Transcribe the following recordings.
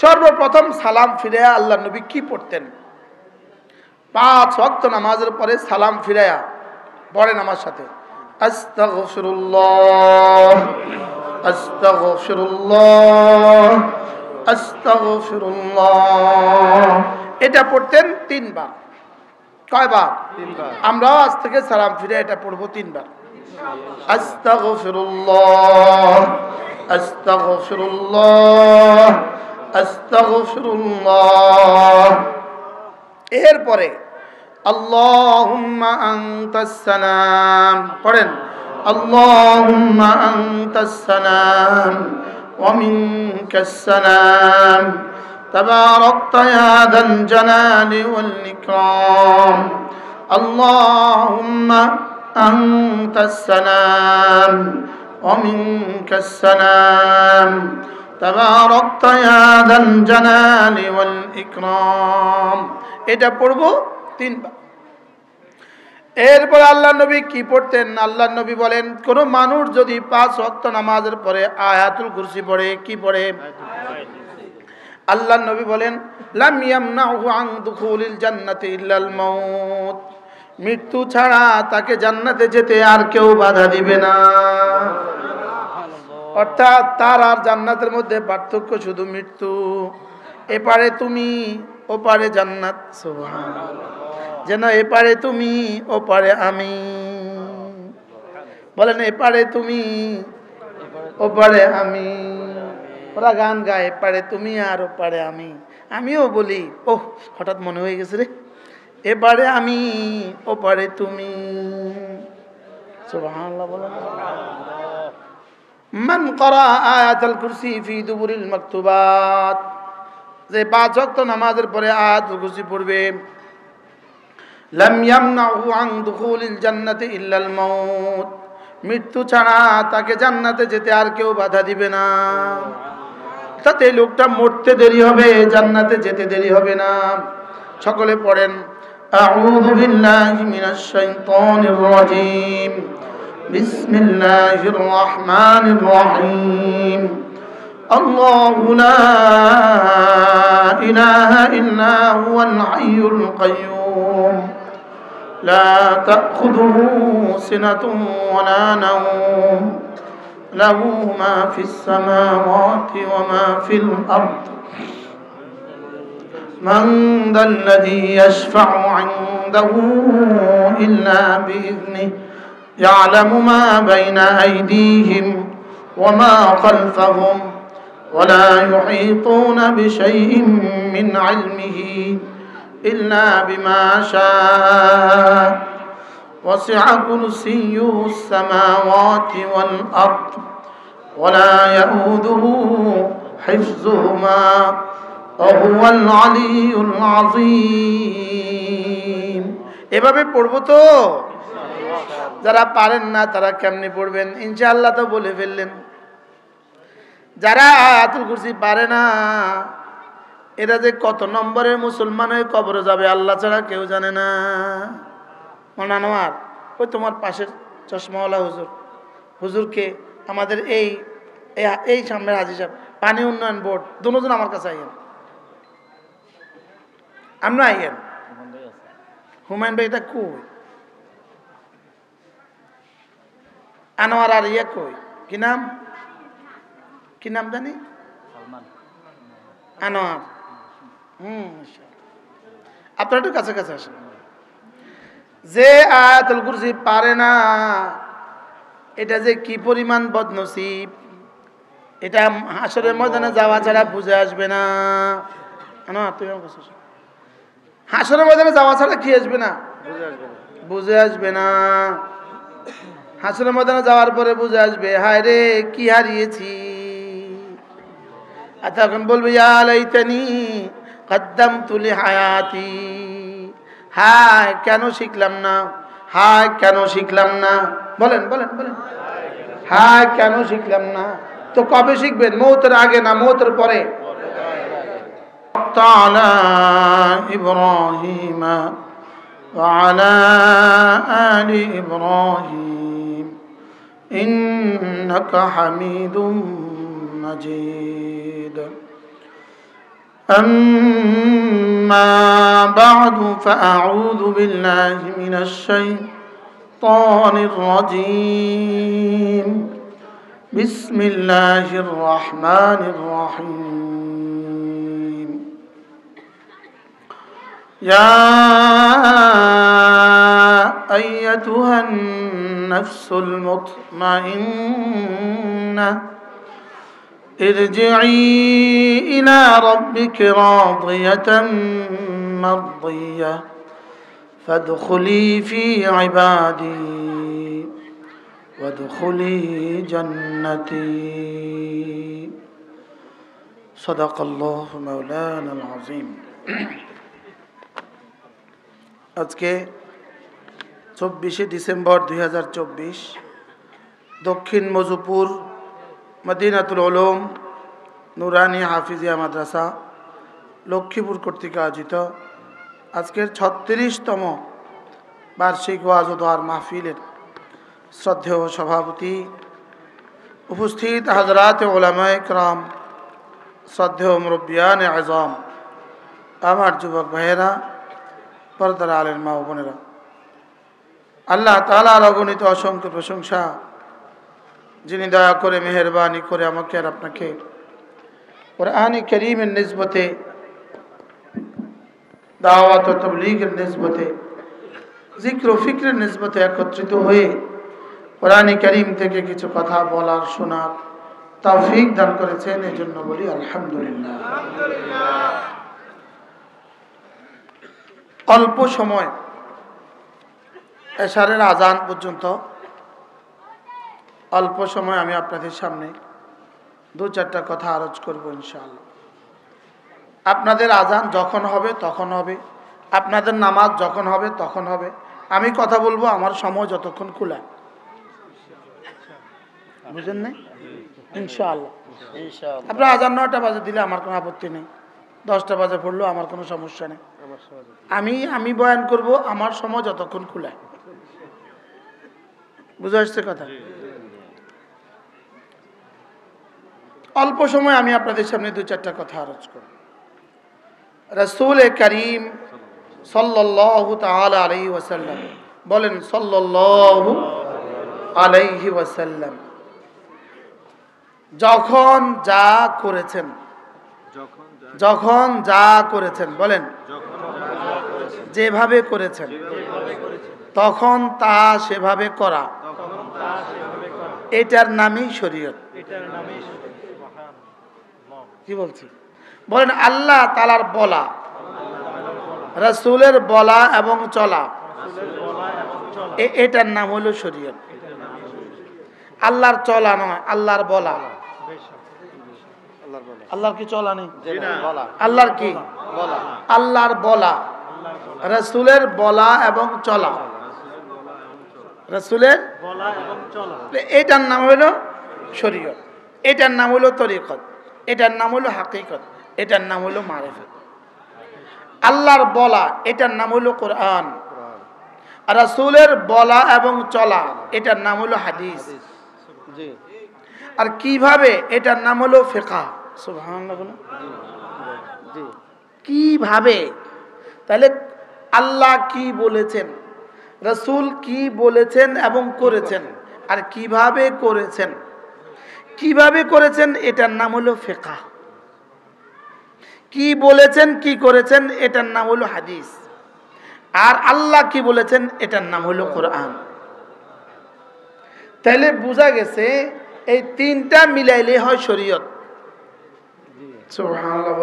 সর্বপ্রথম সালাম ফিরায়া আল্লাহ নবী কি পড়তেন? 5 ওয়াক্ত নামাজের পরে সালাম ফিরায়া পড়েন আমার সাথে, আস্তাগফিরুল্লাহ আস্তাগফিরুল্লাহ আস্তাগফিরুল্লাহ। এটা পড়তেন 3 বার। কয়বার? 3 বার। আমরাও আজ থেকে সালাম ফিরে এটা পড়বো 3 বার। আস্তাগফিরুল্লাহ আস্তাগফিরুল্লাহ আস্তাগফিরুল্লাহ। এরপরে আল্লাহুম্মা আনতাস সালাম পড়েন, আল্লাহুম্মা আনতাস সালাম ওয়া মিনকাস সালাম তাবারাকতা ইয়া যাল জালালি ওয়াল ইকরাম। আল্লাহুম্মা আনতাস সালাম ওয়া মিনকাস সালাম তাবারাকতা ইয়া যাল জালালি ওয়াল ইকরাম। এটা পড়বো 3 বার। এরপর আল্লাহ নবী কি পড়তেন? আল্লাহ নবী বলেন, কোন মানুষ যদি 5 ওয়াক্ত নামাজের পরে আয়াতুল কুরসি পড়ে, কি পড়ে? আল্লাহ নবী বলেন, লাম ইয়ামনাহু আন দুখুলিল জান্নাতি ইল্লাল মাউত। মৃত্যু ছাড়া তাকে জান্নাতে যেতে আর কেউ বাধা দিবে না। অর্থাৎ তার আর জান্নাতের মধ্যে পার্থক্য শুধু মৃত্যু। এপারে তুমি, ওপারে জান্নাত। সুবহানাল্লাহ। যেন এপারে তুমি, ওপারে আমি। বলেন, এপারে তুমি, ওপারে আমি। ওরা গান গায়, এপারে তুমি আর ওপারে আমি। আমিও বলি, ওহ হঠাৎ মনে হয়ে গেছে রে, এপারে আমি, ওপারে তুমি। সুবহানাল্লাহ। বলেন, মান ক্বারা আয়াতুল কুরসি ফি দুবুরিল মাকতুবাত। যে 5 ওয়াক্ত নামাজের পরে আয়াতুল কুরসি পড়বে, লাম ইয়ামনাহু আন দুখুলিল জান্নাতি ইল্লাল মাউত। মৃত্যু ছাড়া তাকে জান্নাতে যেতে আর কেউ বাধা দিবে না। তাতে লোকটা মরতে দেরি হবে, জান্নাতে যেতে দেরি হবে না। সকলে পড়েন, আউযু বিল্লাহি মিনাশ শাইতানির রাজীম, বিসমিল্লাহির রহমানির রহিম। আল্লাহু লা ইলাহা ইল্লা হুয়াল হাইয়ুল কাইয়্যুম লা তাখুযুহু সিনাতুন ওয়ালা নাওম লাহু মা ফিস সামাওয়াতি ওয়া মা ফিল আরদ মান যাল্লাযী ইয়াশফা'ু 'ইনদাহু ইল্লা বিইذনিহি ইয়া'লামু মা বাইনা আইদীহিম ওয়া মা খালফাহুম ولا يحيطون بشيء من علمه إلا بما شاء وسع كرسيه السماوات والأرض ولا يؤوده حفظهما وهو العلي العظيم। এভাবে পড়বো তো? যারা পারেন না তারা কেমনে পড়বেন? ইনশাআল্লাহ তো বলে ফেললেন। যারা আয়াতুল কুরসি পারে না, এরা যে কত নম্বরের মুসলমান হয়ে কবরে যাবে আল্লাহ ছাড়া কেউ জানে না। মনে আমার ওই তোমার পাশের চশমাওয়ালা হুজুর, হুজুরকে আমাদের এই সামনের হাজি সাহেব, পানি উন্নয়ন বোর্ড, দুজন আমার কাছে আইয়েন। আমরা আইয়েন। হুমায়ুন ভাই এটা কই? আনোয়ার আর ইয়া কই? কি নাম, কি নাম জানি? আনোয়ার। আপনারা একটু কাছে কাছে আসেন। যে আয়াতুল কুরসি পারে না, এটা যে কি পরিমাণ বদনসিব, এটা হাসরের ময়দানে যাওয়া ছাড়া বুঝে আসবে না। আনোয়ার তুমি আমার কাছে আসো। হাসরের ময়দানে যাওয়া ছাড়া কি আসবে না? বুঝে আসবে না। হাসরের ময়দানে যাওয়ার পরে বুঝে আসবে, হায় রে কি হারিয়েছি। আর তখন বলবে, ইয়া লাইতানি কদ্দামতু লিহায়াতি। হায় কেন শিখলাম না, হায় কেন শিখলাম না। বলেন বলেন বলেন, হায় কেন শিখলাম না। তো কবে শিখবেন? মৌতের আগে না মৌতের পরে? তাআলা ইব্রাহিম ওয়া আলা আলি ইব্রাহিম ইন্নাকা হামিদুম মাজিদ। أما بعد فأعوذ بالله من الشيطان الرجيم بسم الله الرحمن الرحيم يا أيتها النفس المطمئنة ارجعي إلى ربك راضية مرضية فادخلي في عبادي وادخلي جنتي صدق الله مولانا العظيم আজকে 24 ডিসেম্বর 2024 দক্ষিণ মজুপুর মদিনাতুল উলুম নুরানি হাফিজিয়া মাদ্রাসা লক্ষ্মীপুর কর্তৃক আয়োজিত আজকের 36তম বার্ষিক ওয়াজ ও দোয়ার মাহফিলের শ্রদ্ধেয় সভাপতি, উপস্থিত হযরত উলামায়ে কেরাম, শ্রদ্ধেয় মুরব্বিয়ানে আযম, আমার যুবক ভাইয়েরা, পর্দার আলের মা ও বোনেরা, আল্লাহ তাআলার অগণিত অসংখ্য প্রশংসা, যিনি দয়া করে মেহেরবানি করে আমাকে আর আপনাকে কোরআনে কারীমের নিসবতে, দাওয়াত ও তাবলীগের নিসবতে, জিক্র ও ফিকরের নিসবতে একত্রিত হয়ে কোরআনে কারীম থেকে কিছু কথা বলার শোনার তৌফিক দান করেছেন, এই জন্য বলি আলহামদুলিল্লাহ। অল্প সময় এশারের আজান পর্যন্ত অল্প সময় আমি আপনাদের সামনে 2-4টা কথা আরজ করব ইনশাআল্লাহ। আপনাদের আজান যখন হবে তখন হবে, আপনাদের নামাজ যখন হবে তখন হবে, আমি কথা বলবো আমার সময় যতক্ষণ খোলা, বুঝেন না? ইনশাআল্লাহ। আপনার আজান 9টা বাজে দিলে আমার কোনো আপত্তি নেই, 10টা বাজে পড়লেও আমার কোনো সমস্যা নেই। আমি বয়ান করব আমার সময় যতক্ষণ খোলা, বুঝে আসছে কথা? অল্প সময় আমি আপনাদের সামনে 2-4টা কথা আরজ করব। রাসূল করিম সাল্লাল্লাহু তাআলা আলাইহি ওয়াসাল্লাম বলেন, সাল্লাল্লাহু আলাইহি ওয়াসাল্লাম যখন যা করেছেন বলেন, যেভাবে করেছেন তখন তা সেভাবে করা, এটার নামই শরীয়ত। কি বলছি বলেন? আল্লাহ তাআলার বলা, রাসূলের বলা এবং চলা, এটার নাম হলো শরীয়ত। আল্লাহর চলা নয়, আল্লাহর বলা। আল্লাহর কি চলা নেই? আল্লাহর কি? আল্লাহর বলা, রাসূলের বলা এবং চলা, রাসূলের বলা এবং চলা, এটার নাম হলো শরীয়ত, এটার নাম হলো তরিকত, এটার নাম হলো হাকিকত, এটার নাম হলো মারিফত। আল্লাহর বলা, এটার নাম হলো কোরআন, আর রাসূলের বলা এবং চলা, এটার নাম হলো হাদিস। আর কিভাবে, এটার নাম হলো ফিকহ। সুবহানাল্লাহ। কিভাবে? তাহলে আল্লাহ কি বলেছেন, রাসূল কি বলেছেন এবং করেছেন, আর কিভাবে করেছেন, এটার নাম হলো ফিকহ। কি বলেছেন, কি করেছেন, এটার নাম হলো হাদিস। আর আল্লাহ কি বলেছেন, এটার নাম হলো কোরআন। তাহলে বোঝা গেছে এই 3টা মিলাইলে হয় শরীয়ত। সুবহানাল্লাহ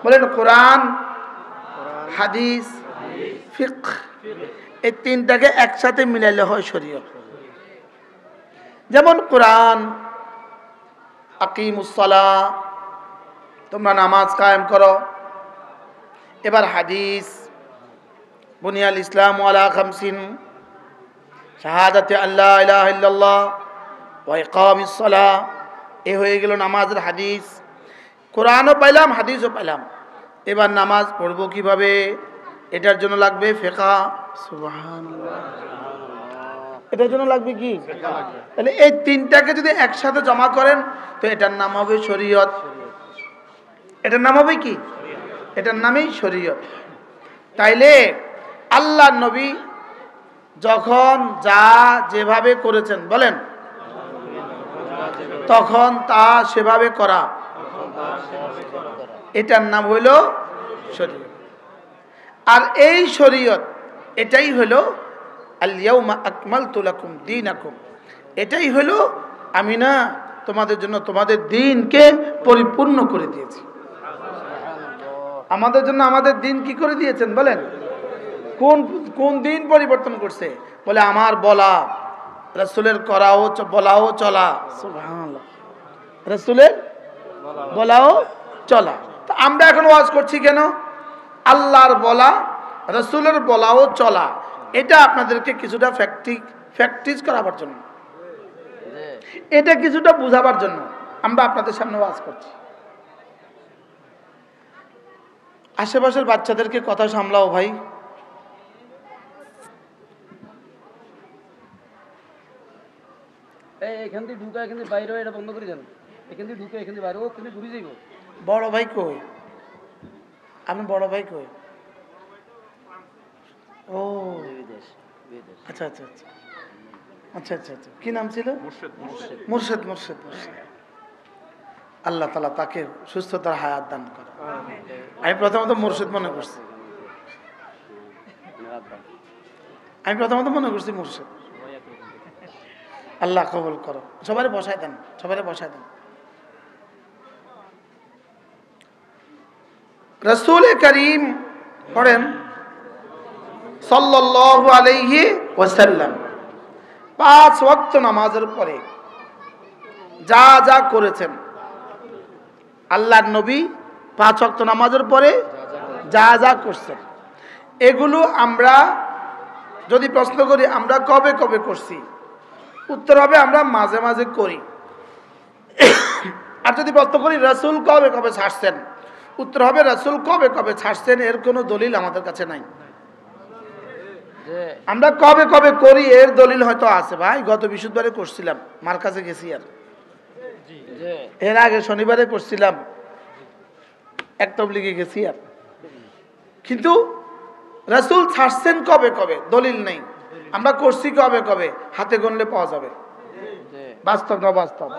বলেন। কোরআন, হাদিস, ফিকহ, এই 3টাকে একসাথে মিলাইলে হয় শরীয়ত। যেমন কোরআন, আকিমুস সালাহ, তোমরা নামাজ কায়েম করো। এবার হাদিস, বুনিয়াল ইসলাম আলা খামসিন, শাহাদাতে আল্লাহ ইলাহা ইল্লাল্লাহ ওয়া ইকামিস সালাহ, এ হয়ে গেল নামাজের হাদিস। কোরআনও পাইলাম, হাদিসও পাইলাম। এবার নামাজ পড়বো কিভাবে, এটার জন্য লাগবে ফিকহ। সুবহানাল্লাহ। এটার জন্য লাগবে কি? তাহলে এই 3টাকে যদি একসাথে জমা করেন তো এটার নাম হবে শরীয়ত। এটার নাম হবে কি? এটার নামেই শরীয়ত। তাইলে আল্লাহ নবী যখন যা যেভাবে করেছেন বলেন, তখন তা সেভাবে করা, এটার নাম হইল শরীয়ত। আর এই শরীয়ত এটাই হইল আল ইয়াউমা আকমালতু লাকুম দীনাকুম, এটাই হইল আমি না তোমাদের জন্য তোমাদের দ্বীনকে পরিপূর্ণ করে দিয়েছি। আমাদের জন্য আমাদের দ্বীন কি করে দিয়েছেন বলেন? কোন কোন দ্বীন পরিবর্তন করছে? বলে আমার বলা, রাসূলের করাও বলাও চলা, সুবহানাল্লাহ, রাসূলের বলাও চলা। তো আমরা এখন ওয়াজ করছি কেন? আল্লাহর বলা, রাসূলের বলাও চলা, এটা আপনাদেরকে কিছুটা প্র্যাকটিস করাবার জন্য, এটা কিছুটা বুঝাবার জন্য আমরা আপনাদের সামনে ওয়াজ করছি। আশেপাশের বাচ্চাদেরকে কথা সামলাও ভাই। এখান থেকে ঢুকা, এখান থেকে বাইরে এটা বন্ধ করে দেন। এখান থেকে ঢুকে এখান থেকে বাইরে, ও কিন্তু ঘুরে যাইব। বড় ভাই কই? আপনি বড় ভাই কই? ও আচ্ছা আচ্ছা আচ্ছা আচ্ছা আচ্ছা আচ্ছা, কি নাম ছিল? মুর্শেদ। মুর্শেদ আল্লাহ তাআলা তাকে সুস্থতার হায়াত দান করে। আমি প্রথমত মুর্শেদ মনে করছি, মুর্শেদ। আল্লাহ কবুল করো। সবাই বসায় দেন, রাসূল করিম পড়েন সাল্লাল্লাহু আলাইহি ওয়াসাল্লাম 5 ওয়াক্ত নামাজের পরে যা যা করেছেন, আল্লাহর নবী 5 ওয়াক্ত নামাজের পরে যা যা করছেন, এগুলো আমরা যদি প্রশ্ন করি আমরা কবে কবে করছি, উত্তর হবে আমরা মাঝে মাঝে করি। আর যদি প্রশ্ন করি রাসূল কবে কবে ছাড়ছেন, উত্তর হবে রাসূল কবে কবে ছাড়ছেন এর কোনো দলিল আমাদের কাছে নাই। আমরা কবে কবে করি এর দলিল হয়তো আছে ভাই। গত বৃহস্পতিবারে করছিলাম, মার কাছে গেছি, আর এর আগে শনিবারে করছিলাম, এক তবলিগে গেছি, আর কিন্তু রাসূল ছাড়ছেন কবে কবে দলিল নেই। আমরা করছি কবে কবে হাতে গণলে পাওয়া যাবে। বাস্তব না বাস্তব?